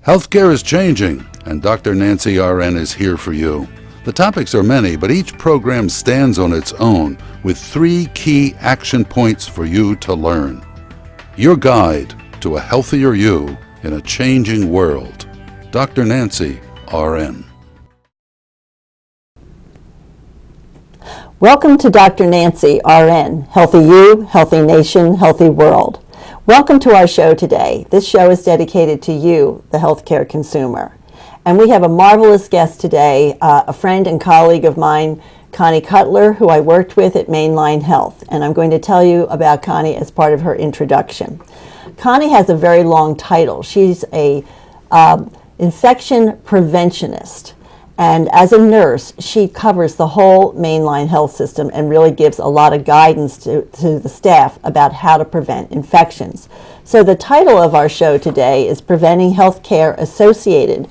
Healthcare is changing, and Dr. Nancy RN is here for you. The topics are many, but each program stands on its own with 3 key action points for you to learn. Your guide to a healthier you in a changing world. Dr. Nancy RN. Welcome to Dr. Nancy RN. Healthy you, healthy nation, healthy world. Welcome to our show today. This show is dedicated to you, the healthcare consumer. And we have a marvelous guest today, a friend and colleague of mine, Connie Cutler, who I worked with at Mainline Health. And I'm going to tell you about Connie as part of her introduction. Connie has a very long title. She's a infection preventionist. And as a nurse, she covers the whole Mainline health system and really gives a lot of guidance to the staff about how to prevent infections. So the title of our show today is Preventing Healthcare Associated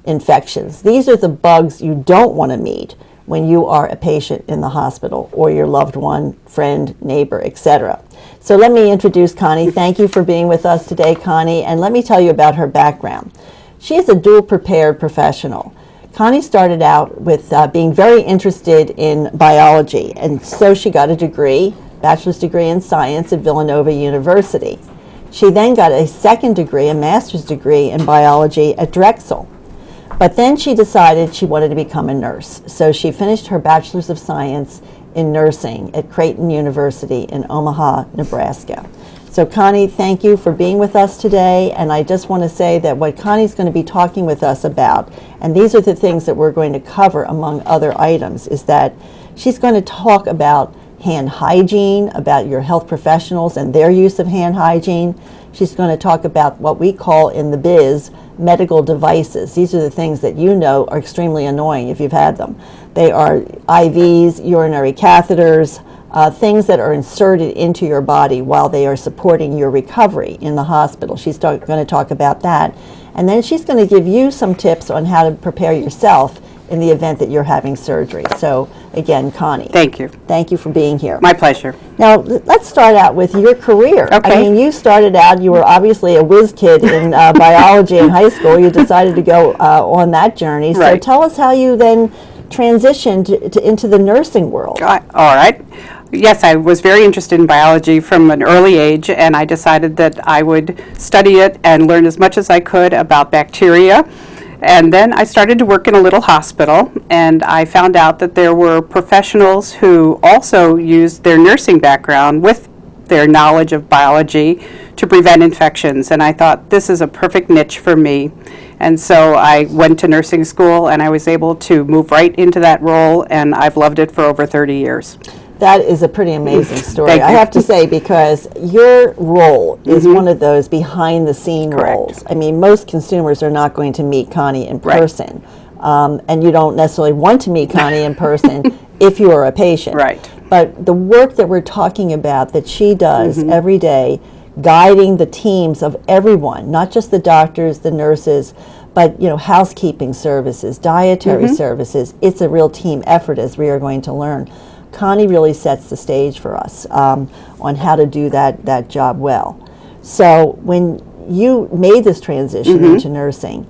Infections. These are the bugs you don't want to meet when you are a patient in the hospital or your loved one, friend, neighbor, etc. So let me introduce Connie. Thank you for being with us today, Connie, and let me tell you about her background. She is a dual prepared professional. Connie started out with being very interested in biology, and so she got a degree, bachelor's degree in science at Villanova University. She then got a second degree, a master's degree in biology at Drexel. But then she decided she wanted to become a nurse, so she finished her bachelor's of science in nursing at Creighton University in Omaha, Nebraska. So Connie, thank you for being with us today, and I just want to say that what Connie's going to be talking with us about, and these are the things that we're going to cover among other items, is that she's going to talk about hand hygiene, about your health professionals and their use of hand hygiene. She's going to talk about what we call in the biz medical devices. These are the things that you know are extremely annoying if you've had them. They are IVs, urinary catheters, things that are inserted into your body while they are supporting your recovery in the hospital. She's going to talk about that. And then she's going to give you some tips on how to prepare yourself in the event that you're having surgery. So again, Connie. Thank you. Thank you for being here. My pleasure. Now, let's start out with your career. Okay. I mean, you started out, you were obviously a whiz kid in biology in high school. You decided to go on that journey. So Right. tell us how you then transitioned into the nursing world. All right. Yes, I was very interested in biology from an early age, and I decided that I would study it and learn as much as I could about bacteria. And then I started to work in a little hospital, and I found out that there were professionals who also used their nursing background with their knowledge of biology to prevent infections. And I thought, this is a perfect niche for me. And so I went to nursing school, and I was able to move right into that role, and I've loved it for over 30 years. That is a pretty amazing story, Thank I you. have to say, because your role is one of those behind-the-scene Correct. roles. I mean, most consumers are not going to meet Connie in Right. person, and you don't necessarily want to meet Connie in person if you are a patient. Right. But the work that we're talking about that she does every day, guiding the teams of everyone, not just the doctors, the nurses, but housekeeping services, dietary services, it's a real team effort, as we are going to learn. Connie really sets the stage for us on how to do that job well. So when you made this transition into nursing,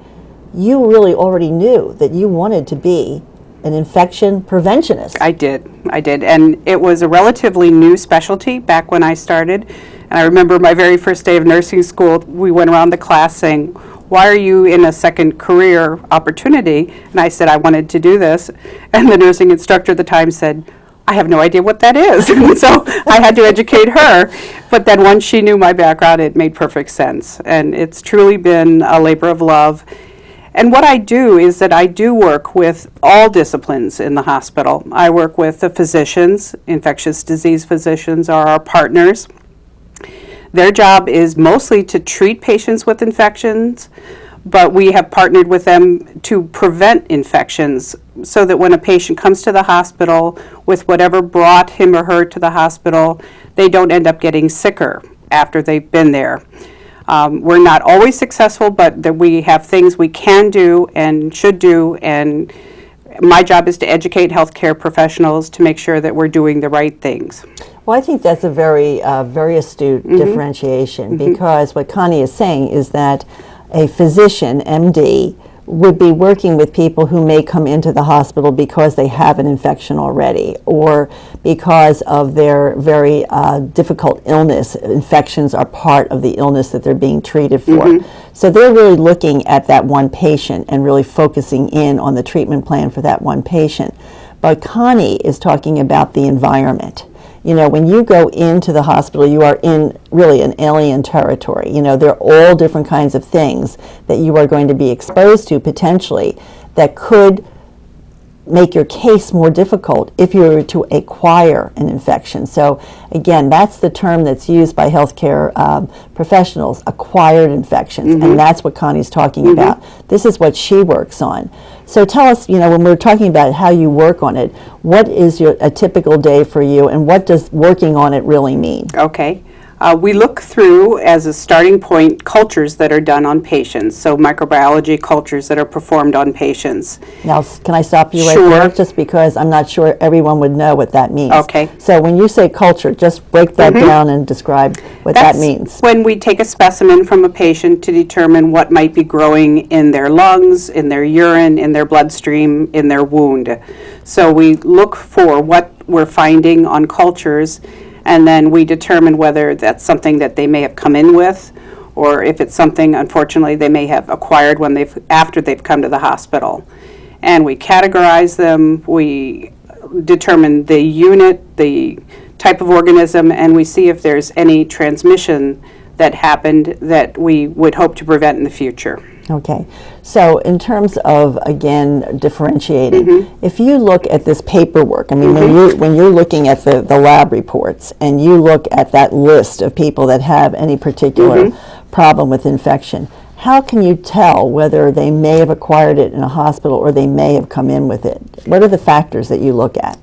you really already knew that you wanted to be an infection preventionist. I did, and it was a relatively new specialty back when I started. And I remember my very first day of nursing school, we went around the class saying, "Why are you in a second career opportunity?" And I said, "I wanted to do this." And the nursing instructor at the time said, "I have no idea what that is." And so I had to educate her. But then once she knew my background, it made perfect sense. And it's truly been a labor of love. And what I do is that I do work with all disciplines in the hospital. I work with the physicians. Infectious disease physicians are our partners. Their job is mostly to treat patients with infections, but we have partnered with them to prevent infections so that when a patient comes to the hospital with whatever brought him or her to the hospital, they don't end up getting sicker after they've been there. We're not always successful, but that we have things we can do and should do, and my job is to educate healthcare professionals to make sure that we're doing the right things. Well, I think that's a very astute differentiation, because what Connie is saying is that a physician, MD, would be working with people who may come into the hospital because they have an infection already or because of their very difficult illness. Infections are part of the illness that they're being treated for. So they're really looking at that one patient and really focusing in on the treatment plan for that one patient. But Connie is talking about the environment. You know, when you go into the hospital, you are in really an alien territory. You know, there are all different kinds of things that you are going to be exposed to potentially that could make your case more difficult if you were to acquire an infection. So again, that's the term that's used by healthcare professionals, acquired infections, and that's what Connie's talking about. This is what she works on. So tell us, you know, when we're talking about how you work on it, what is a typical day for you, and what does working on it really mean? Okay. We look through, as a starting point, cultures that are done on patients, so microbiology cultures that are performed on patients. Now, can I stop you right Sure. there? Just because I'm not sure everyone would know what that means. Okay. So when you say culture, just break that down and describe what that means. When we take a specimen from a patient to determine what might be growing in their lungs, in their urine, in their bloodstream, in their wound. So we look for what we're finding on cultures, and then we determine whether that's something that they may have come in with, or if it's something, unfortunately, they may have acquired after they've come to the hospital. And we categorize them, we determine the unit, the type of organism, and we see if there's any transmission that happened that we would hope to prevent in the future. Okay, so in terms of, again, differentiating, if you look at this paperwork, I mean, when you're looking at the lab reports and you look at that list of people that have any particular problem with infection, how can you tell whether they may have acquired it in a hospital or they may have come in with it? What are the factors that you look at?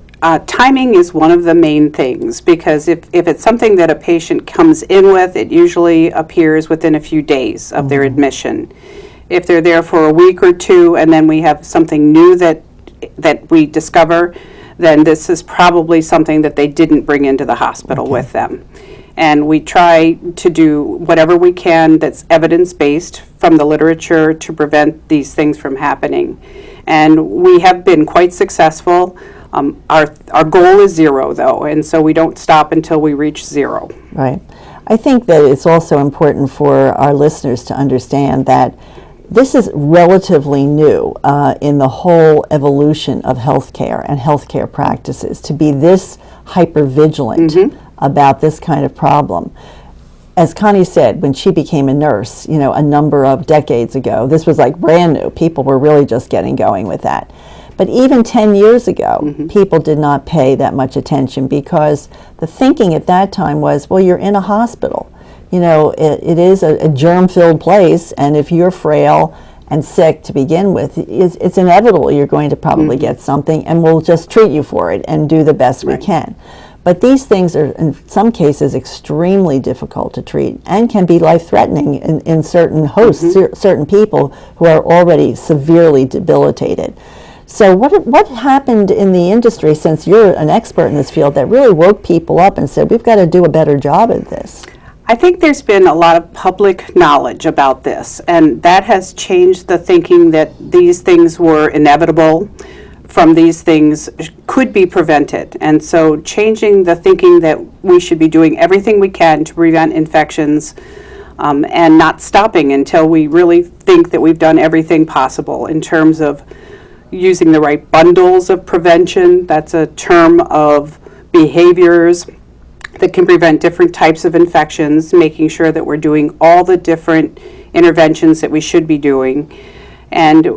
Timing is one of the main things, because if it's something that a patient comes in with, it usually appears within a few days of their admission. If they're there for a week or two and then we have something new that we discover, then this is probably something that they didn't bring into the hospital with them. And we try to do whatever we can that's evidence-based from the literature to prevent these things from happening. And we have been quite successful. Our goal is 0, though, and so we don't stop until we reach 0. Right. I think that it's also important for our listeners to understand that this is relatively new in the whole evolution of healthcare and healthcare practices, to be this hypervigilant about this kind of problem. As Connie said, when she became a nurse, you know, a number of decades ago, this was like brand new. People were really just getting going with that. But even 10 years ago, people did not pay that much attention because the thinking at that time was, well, you're in a hospital. You know, it is a germ-filled place, and if you're frail and sick to begin with, it's inevitable you're going to probably get something, and we'll just treat you for it and do the best we can. But these things are, in some cases, extremely difficult to treat and can be life-threatening in certain hosts, certain people who are already severely debilitated. So what happened in the industry, since you're an expert in this field, that really woke people up and said, we've got to do a better job at this? I think there's been a lot of public knowledge about this, and that has changed the thinking that these things were inevitable, from these things could be prevented. And so changing the thinking that we should be doing everything we can to prevent infections, and not stopping until we really think that we've done everything possible in terms of using the right bundles of prevention. That's a term of behaviors that can prevent different types of infections, making sure that we're doing all the different interventions that we should be doing. And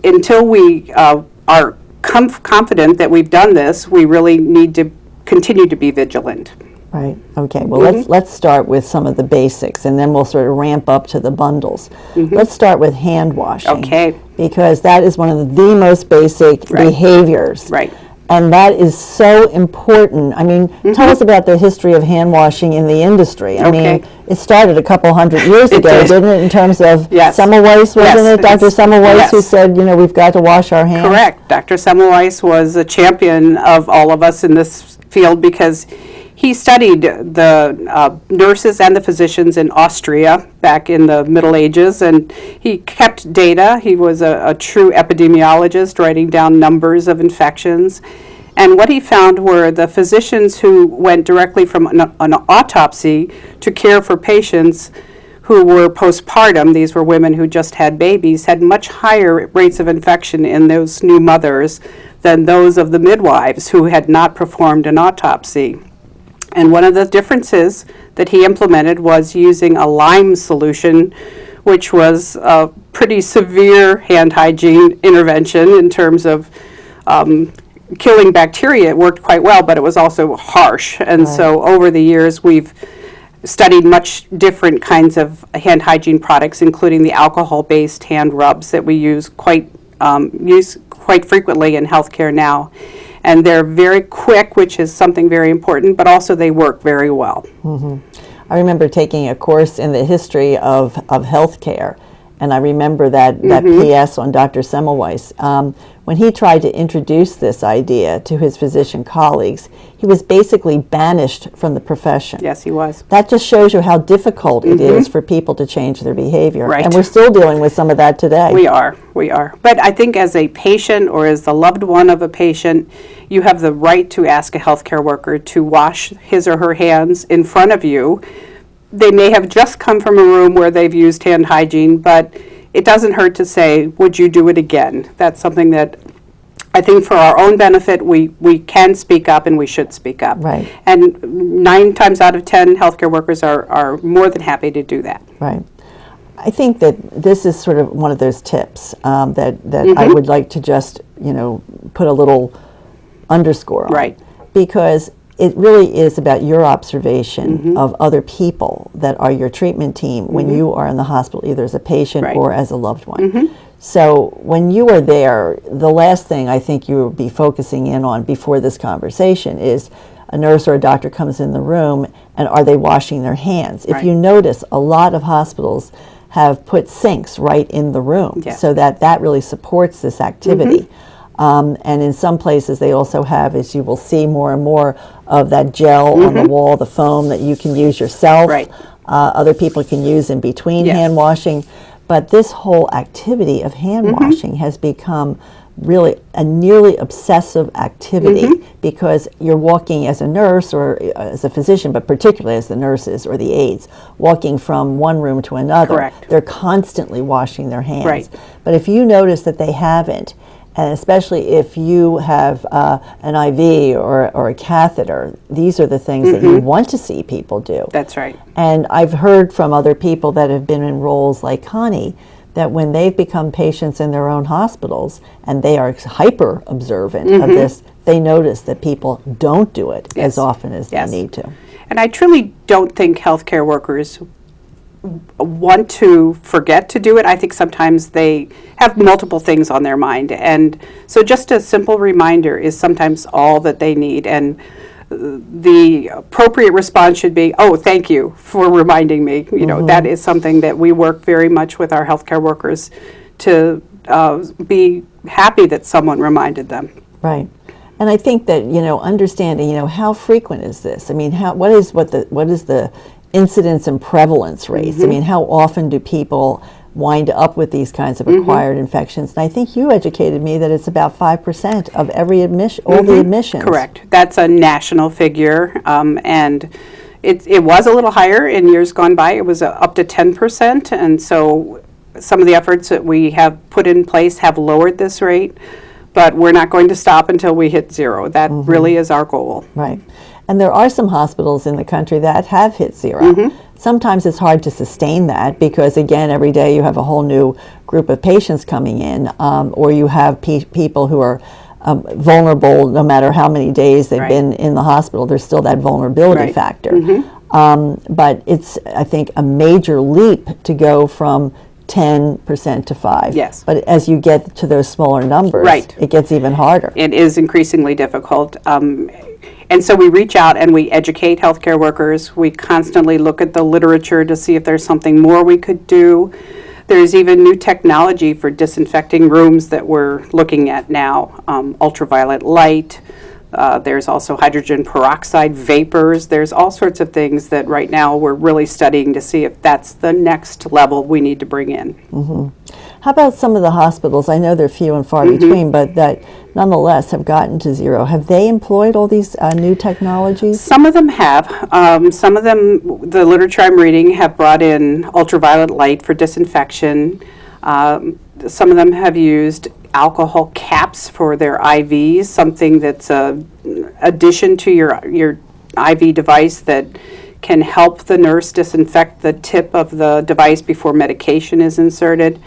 until we are confident that we've done this, we really need to continue to be vigilant. Right. Okay. Well, let's start with some of the basics, and then we'll sort of ramp up to the bundles. Let's start with hand washing. Okay. Because that is one of the most basic behaviors. Right. And that is so important. I mean, tell us about the history of hand washing in the industry. I mean, it started a couple hundred years ago, didn't it, in terms of Semmelweis, wasn't it? Dr. Semmelweis who said, you know, we've got to wash our hands. Correct. Dr. Semmelweis was a champion of all of us in this field because He studied the nurses and the physicians in Austria back in the Middle Ages, and he kept data. He was a true epidemiologist, writing down numbers of infections. And what he found were the physicians who went directly from an autopsy to care for patients who were postpartum, these were women who just had babies, had much higher rates of infection in those new mothers than those of the midwives who had not performed an autopsy. And one of the differences that he implemented was using a lime solution, which was a pretty severe hand hygiene intervention in terms of killing bacteria. It worked quite well, but it was also harsh. And so over the years, we've studied much different kinds of hand hygiene products, including the alcohol-based hand rubs that we use quite frequently in healthcare now. And they're very quick, which is something very important, but also they work very well. I remember taking a course in the history of healthcare, and I remember that PS on Dr. Semmelweis. When he tried to introduce this idea to his physician colleagues, he was basically banished from the profession. Yes, he was. That just shows you how difficult it is for people to change their behavior. Right. And we're still dealing with some of that today. We are. But I think as a patient or as the loved one of a patient, you have the right to ask a healthcare worker to wash his or her hands in front of you. They may have just come from a room where they've used hand hygiene, but it doesn't hurt to say, would you do it again? That's something that I think for our own benefit, we can speak up and we should speak up. Right. And 9 times out of 10, healthcare workers are more than happy to do that. Right. I think that this is sort of one of those tips that I would like to just, put a little underscore on. Right. Because it really is about your observation of other people that are your treatment team when you are in the hospital, either as a patient or as a loved one. So when you are there, the last thing I think you will be focusing in on before this conversation is a nurse or a doctor comes in the room and are they washing their hands? If you notice, a lot of hospitals have put sinks right in the room so that really supports this activity. And in some places they also have, as you will see more and more, of that gel on the wall, the foam that you can use yourself. Other people can use in between hand washing. But this whole activity of hand washing has become really a nearly obsessive activity because you're walking as a nurse or as a physician, but particularly as the nurses or the aides, walking from one room to another. Correct. They're constantly washing their hands. But if you notice that they haven't, and especially if you have an IV or a catheter, these are the things that you want to see people do. That's right. And I've heard from other people that have been in roles like Connie that when they've become patients in their own hospitals and they are hyper observant of this, they notice that people don't do it as often as they need to. And I truly don't think healthcare workers want to forget to do it. I think sometimes they have multiple things on their mind, and so just a simple reminder is sometimes all that they need, and the appropriate response should be, oh, thank you for reminding me. That is something that we work very much with our healthcare workers to be happy that someone reminded them. Right. And I think that, understanding, how frequent is this? I mean, what is the incidence and prevalence rates? I mean, how often do people wind up with these kinds of acquired infections? And I think you educated me that it's about 5% of every admission, all the admissions. Correct. That's a national figure, and it was a little higher in years gone by. It was up to 10%, and so some of the efforts that we have put in place have lowered this rate, but we're not going to stop until we hit 0. That really is our goal. Right. And there are some hospitals in the country that have hit 0. Sometimes it's hard to sustain that because, again, every day you have a whole new group of patients coming in, or you have people who are vulnerable no matter how many days they've been in the hospital. There's still that vulnerability factor. But it's, I think, a major leap to go from 10% to 5%. Yes. But as you get to those smaller numbers, it gets even harder. It is increasingly difficult. And so we reach out and we educate healthcare workers. We constantly look at the literature to see if there's something more we could do. There's even new technology for disinfecting rooms that we're looking at now, ultraviolet light, There's also hydrogen peroxide vapors. There's all sorts of things that right now we're really studying to see if that's the next level we need to bring in. How about some of the hospitals? I know they're few and far between, but that nonetheless have gotten to zero. Have they employed all these new technologies? Some of them have. Some of them, the literature I'm reading, have brought in ultraviolet light for disinfection. Some of them have used alcohol caps for their IVs, something that's a addition to your IV device that can help the nurse disinfect the tip of the device before medication is inserted.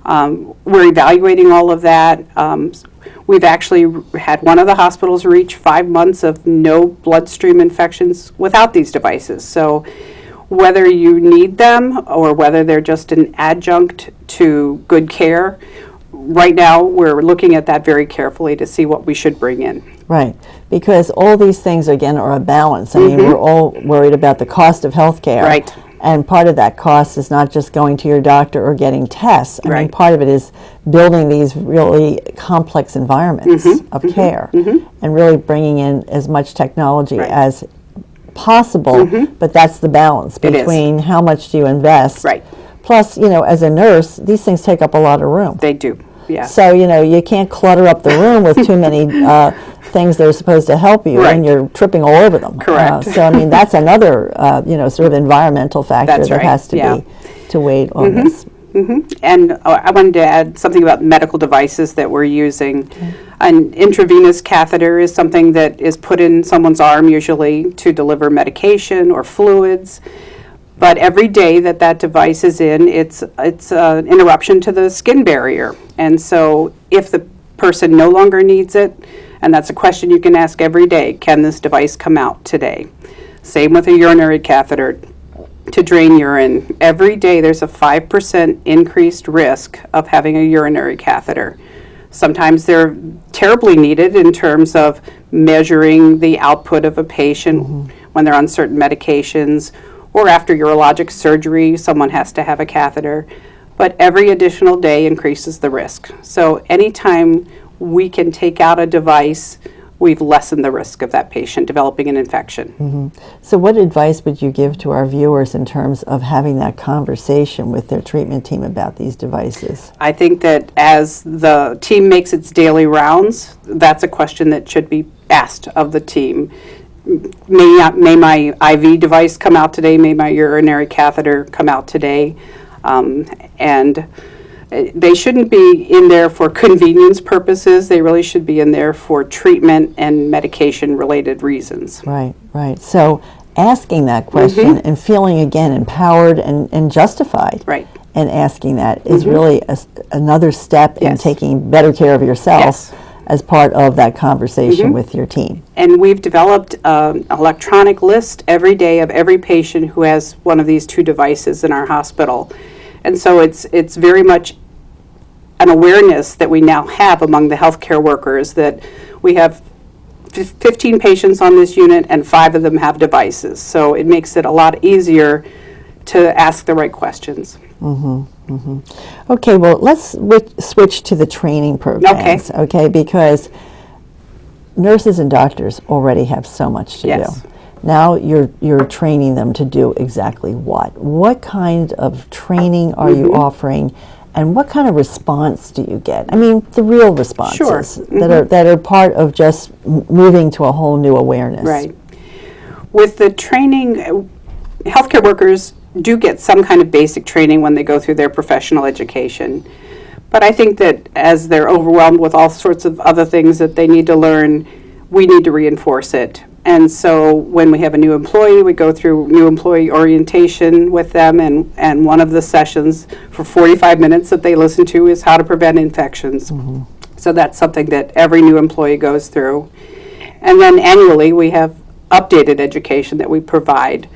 We're evaluating all of that. We've actually had one of the hospitals reach 5 months of no bloodstream infections without these devices. So whether you need them or whether they're just an adjunct to good care, right now we're looking at that very carefully to see what we should bring in. Right, because all these things, again, are a balance. I mean, we're all worried about the cost of health care. Right. And part of that cost is not just going to your doctor or getting tests. I mean, Right. part of it is building these really complex environments of care and really bringing in as much technology Right. as possible. But that's the balance It is. between how much do you invest. Right. Plus, you know, as a nurse, these things take up a lot of room. They do, yeah. So, you know, you can't clutter up the room with too many things that are supposed to help you, Right. and you're tripping all over them. Correct. So, I mean, that's another, you know, sort of environmental factor That's that right, has to yeah. be to weigh on this. And I wanted to add something about medical devices that we're using. An intravenous catheter is something that is put in someone's arm usually to deliver medication or fluids. But every day that that device is in, it's an interruption to the skin barrier. And so if the person no longer needs it, and that's a question you can ask every day, can this device come out today? Same with a urinary catheter to drain urine. Every day there's a 5% increased risk of having a urinary catheter. Sometimes they're terribly needed in terms of measuring the output of a patient when they're on certain medications, or after urologic surgery, someone has to have a catheter. But every additional day increases the risk. So anytime we can take out a device, we've lessened the risk of that patient developing an infection. So what advice would you give to our viewers in terms of having that conversation with their treatment team about these devices? I think that as the team makes its daily rounds, that's a question that should be asked of the team. May my IV device come out today? May my urinary catheter come out today? And they shouldn't be in there for convenience purposes. They really should be in there for treatment and medication related reasons. Right, right. So asking that question and feeling, again, empowered and justified. Right. And asking that is really another step in Yes. taking better care of yourself Yes. as part of that conversation with your team. And we've developed an electronic list every day of every patient who has one of these two devices in our hospital. And so it's very much an awareness that we now have among the healthcare workers that we have 15 patients on this unit and 5 of them have devices. So it makes it a lot easier to ask the right questions. Okay, well, let's switch to the training programs, okay? Because nurses and doctors already have so much to Yes. do. Now you're training them to do exactly what? What kind of training are you offering, and what kind of response do you get? I mean, the real responses that are part of just moving to a whole new awareness. Right. With the training, healthcare workers do get some kind of basic training when they go through their professional education. But I think that as they're overwhelmed with all sorts of other things that they need to learn, we need to reinforce it. And so when we have a new employee, we go through new employee orientation with them, and one of the sessions for 45 minutes that they listen to is how to prevent infections. So that's something that every new employee goes through. And then annually we have updated education that we provide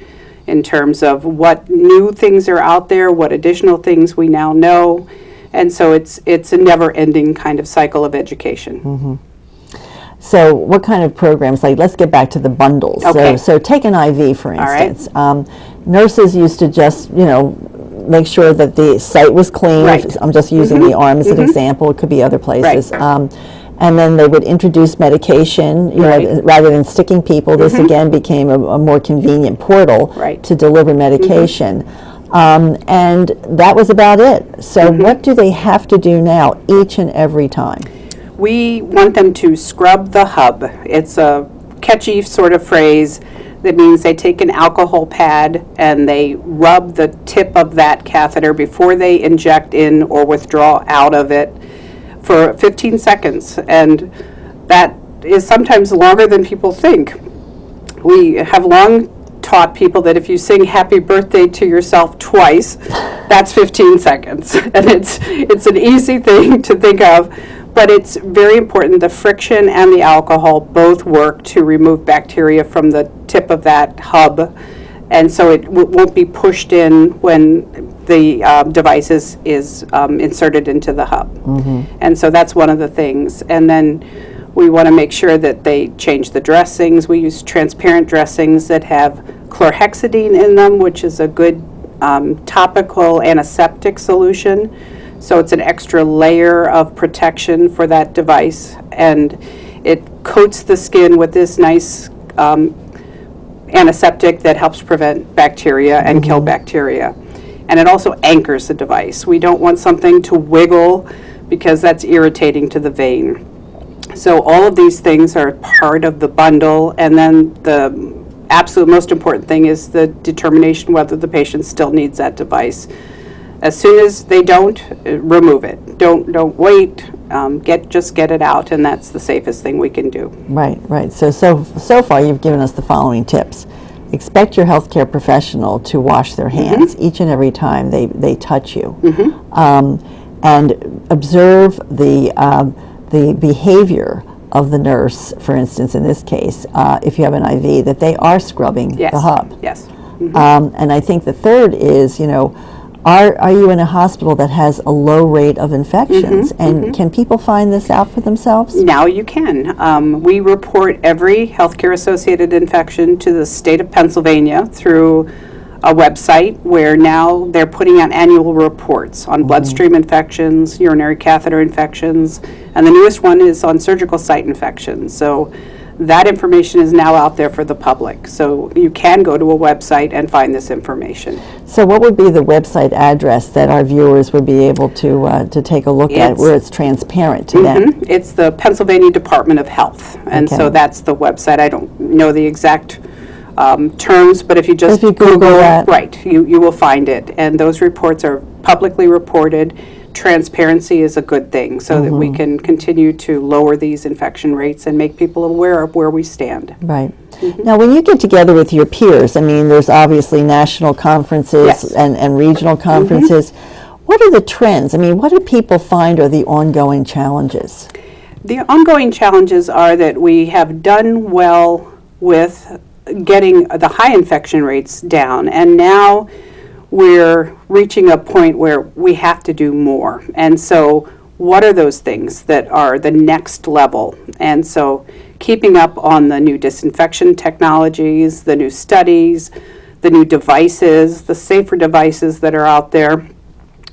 in terms of what new things are out there, what additional things we now know. And so it's a never-ending kind of cycle of education. So what kind of programs, like let's get back to the bundles. Okay. So take an IV, for right. instance. Nurses used to just, make sure that the site was clean. Right. I'm just using the arm as an example. It could be other places. Right. And then they would introduce medication, rather than sticking people. This again became a more convenient portal to deliver medication. And that was about it. So what do they have to do now each and every time? We want them to scrub the hub. It's a catchy sort of phrase that means they take an alcohol pad and they rub the tip of that catheter before they inject in or withdraw out of it for 15 seconds. And that is sometimes longer than people think. We have long taught people that if you sing happy birthday to yourself twice, that's 15 seconds. And it's an easy thing to think of, but it's very important. The friction and the alcohol both work to remove bacteria from the tip of that hub, and so it won't be pushed in when the device is inserted into the hub. And so that's one of the things. And then we want to make sure that they change the dressings. We use transparent dressings that have chlorhexidine in them, which is a good topical antiseptic solution. So it's an extra layer of protection for that device, and it coats the skin with this nice antiseptic that helps prevent bacteria and kill bacteria. And it also anchors the device. We don't want something to wiggle because that's irritating to the vein. So all of these things are part of the bundle, and then the absolute most important thing is the determination whether the patient still needs that device. As soon as they don't, remove it. Don't wait. Just get it out, and that's the safest thing we can do. Right. So far you've given us the following tips. Expect your healthcare professional to wash their hands each and every time they touch you, and observe the behavior of the nurse. For instance, in this case, if you have an IV, that they are scrubbing the hub. Yes. And I think the third is, are you in a hospital that has a low rate of infections? And can people find this out for themselves? Now you can. We report every healthcare-associated infection to the state of Pennsylvania through a website where now they're putting out annual reports on bloodstream infections, urinary catheter infections, and the newest one is on surgical site infections. So that information is now out there for the public. So you can go to a website and find this information. So what would be the website address that our viewers would be able to take a look at, where it's transparent to them? It's the Pennsylvania Department of Health, and so that's the website. I don't know the exact terms, but if you just Google that, right, you will find it. And those reports are publicly reported. Transparency is a good thing, so that we can continue to lower these infection rates and make people aware of where we stand. Right. Now, when you get together with your peers, I mean, there's obviously national conferences and regional conferences. What are the trends? I mean, what do people find are the ongoing challenges? The ongoing challenges are that we have done well with getting the high infection rates down, and now we're reaching a point where we have to do more. And so what are those things that are the next level? And so keeping up on the new disinfection technologies, the new studies, the new devices, the safer devices that are out there.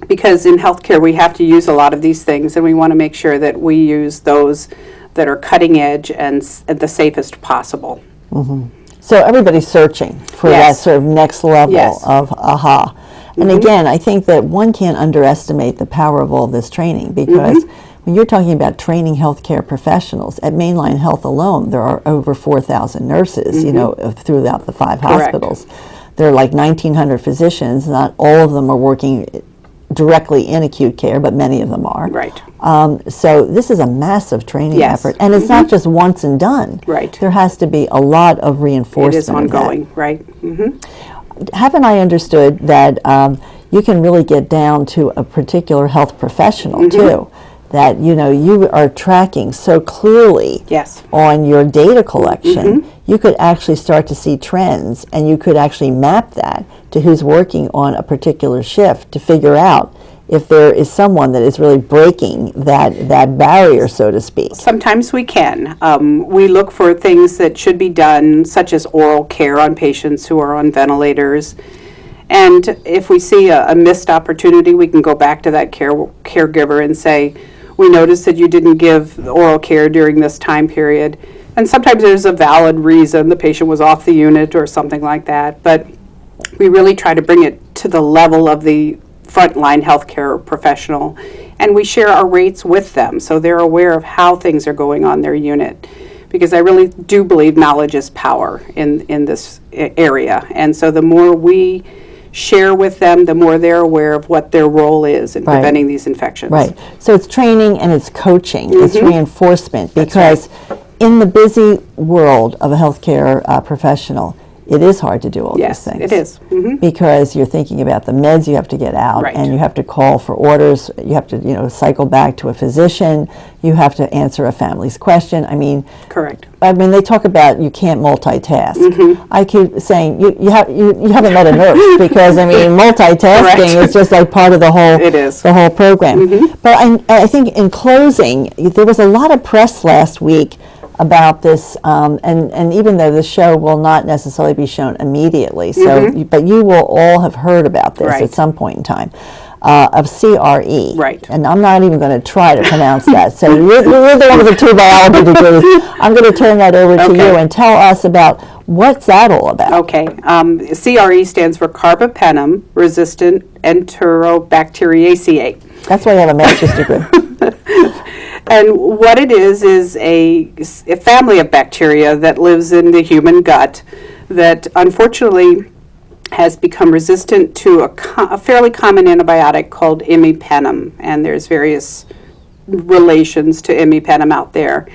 Because in healthcare we have to use a lot of these things, and we want to make sure that we use those that are cutting edge and the safest possible. So everybody's searching for that sort of next level of aha. And again, I think that one can't underestimate the power of all this training, because when you're talking about training healthcare professionals, at Mainline Health alone, there are over 4,000 nurses, throughout the 5 hospitals. There are like 1,900 physicians. Not all of them are working directly in acute care, but many of them are. Right. So this is a massive training effort, and it's not just once and done. Right. There has to be a lot of reinforcement. It is ongoing, right. Haven't I understood that you can really get down to a particular health professional too? That you are tracking so clearly on your data collection, you could actually start to see trends, and you could actually map that to who's working on a particular shift to figure out if there is someone that is really breaking that barrier, so to speak. Sometimes we can. We look for things that should be done, such as oral care on patients who are on ventilators. And if we see a missed opportunity, we can go back to that caregiver and say, we noticed that you didn't give oral care during this time period. And sometimes there's a valid reason, the patient was off the unit or something like that, but we really try to bring it to the level of the frontline healthcare professional, and we share our rates with them so they're aware of how things are going on their unit. Because I really do believe knowledge is power in this area, and so the more we share with them, the more they're aware of what their role is in preventing these infections. Right. So it's training and it's coaching, it's reinforcement, because in the busy world of a healthcare professional, it is hard to do all these things. Yes, it is. Because you're thinking about the meds you have to get out, Right. and you have to call for orders, you have to, cycle back to a physician, you have to answer a family's question. I mean, Correct. they talk about you can't multitask. I keep saying you haven't met a nurse, because multitasking is just like part of the whole It is. the whole program. But I think in closing, there was a lot of press last week about this, and even though the show will not necessarily be shown immediately, but you will all have heard about this Right. at some point in time, of CRE. Right. And I'm not even going to try to pronounce that. So you're the one with the 2 biology degrees. I'm going to turn that over to you and tell us about what's that all about. Okay. CRE stands for carbapenem resistant enterobacteriaceae. That's why you have a master's degree. And what it is a family of bacteria that lives in the human gut that unfortunately has become resistant to a fairly common antibiotic called imipenem. And there's various relations to imipenem out there.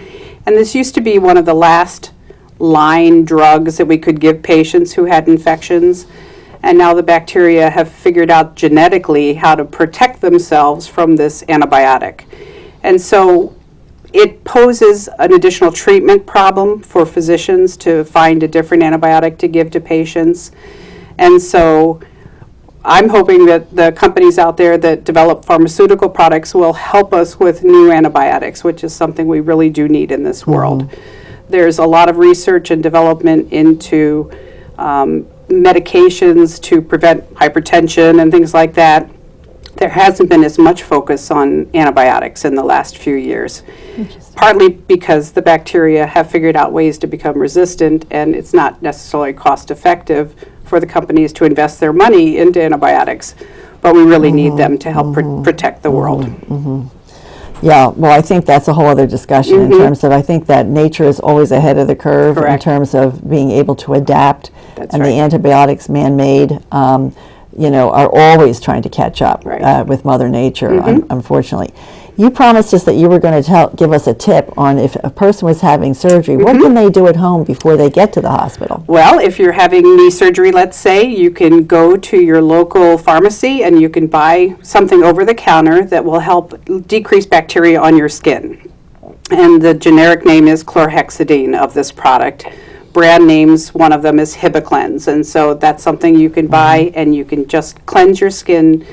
And this used to be one of the last line drugs that we could give patients who had infections. And now the bacteria have figured out genetically how to protect themselves from this antibiotic. And so it poses an additional treatment problem for physicians to find a different antibiotic to give to patients. And so I'm hoping that the companies out there that develop pharmaceutical products will help us with new antibiotics, which is something we really do need in this world. There's a lot of research and development into medications to prevent hypertension and things like that. There hasn't been as much focus on antibiotics in the last few years, partly because the bacteria have figured out ways to become resistant, and it's not necessarily cost effective for the companies to invest their money into antibiotics, but we really need them to help protect the world. Yeah, well, I think that's a whole other discussion in terms of, I think that nature is always ahead of the curve in Correct. terms of being able to adapt, That's and right. the antibiotics, man-made, are always trying to catch up Right. with Mother Nature, unfortunately. You promised us that you were going to give us a tip on if a person was having surgery, what can they do at home before they get to the hospital? Well, if you're having knee surgery, let's say, you can go to your local pharmacy and you can buy something over the counter that will help decrease bacteria on your skin. And the generic name is chlorhexidine of this product. Brand names, one of them is Hibiclens, and so that's something you can buy, and you can just cleanse your skin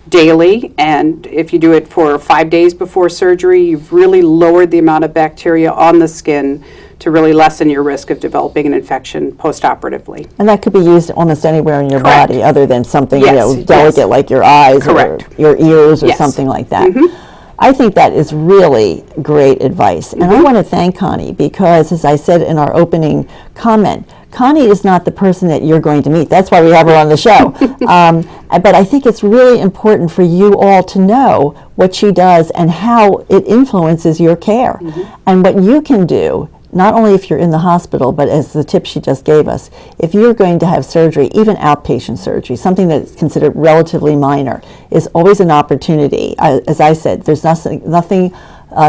daily. And if you do it for 5 days before surgery, you've really lowered the amount of bacteria on the skin to really lessen your risk of developing an infection postoperatively. And that could be used almost anywhere in your Correct. body other than something Yes, delicate yes. like your eyes Correct. or your ears or Yes. something like that. I think that is really great advice. And I want to thank Connie because, as I said in our opening comment, Connie is not the person that you're going to meet. That's why we have her on the show. But I think it's really important for you all to know what she does and how it influences your care. And what you can do, not only if you're in the hospital, but as the tip she just gave us, if you're going to have surgery, even outpatient surgery, something that's considered relatively minor, is always an opportunity. As I said, there's nothing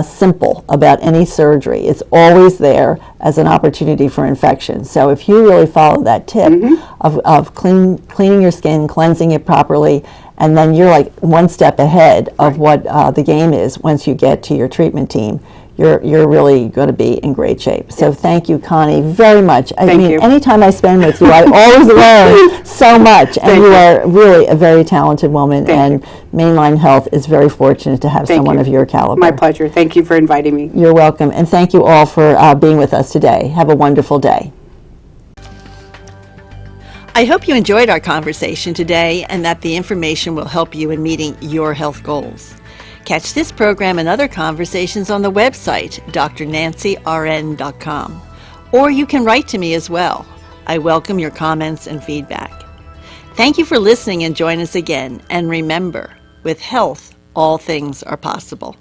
simple about any surgery. It's always there as an opportunity for infection. So if you really follow that tip of cleaning your skin, cleansing it properly, and then you're like one step ahead of what the game is once you get to your treatment team, you're really going to be in great shape. So thank you, Connie, very much. I mean, you. anytime I spend with you, I always learn so much. And you are really a very talented woman. And Mainline Health is very fortunate to have someone of your caliber. My pleasure. Thank you for inviting me. You're welcome. And thank you all for being with us today. Have a wonderful day. I hope you enjoyed our conversation today and that the information will help you in meeting your health goals. Catch this program and other conversations on the website, drnancyrn.com. Or you can write to me as well. I welcome your comments and feedback. Thank you for listening and join us again. And remember, with health, all things are possible.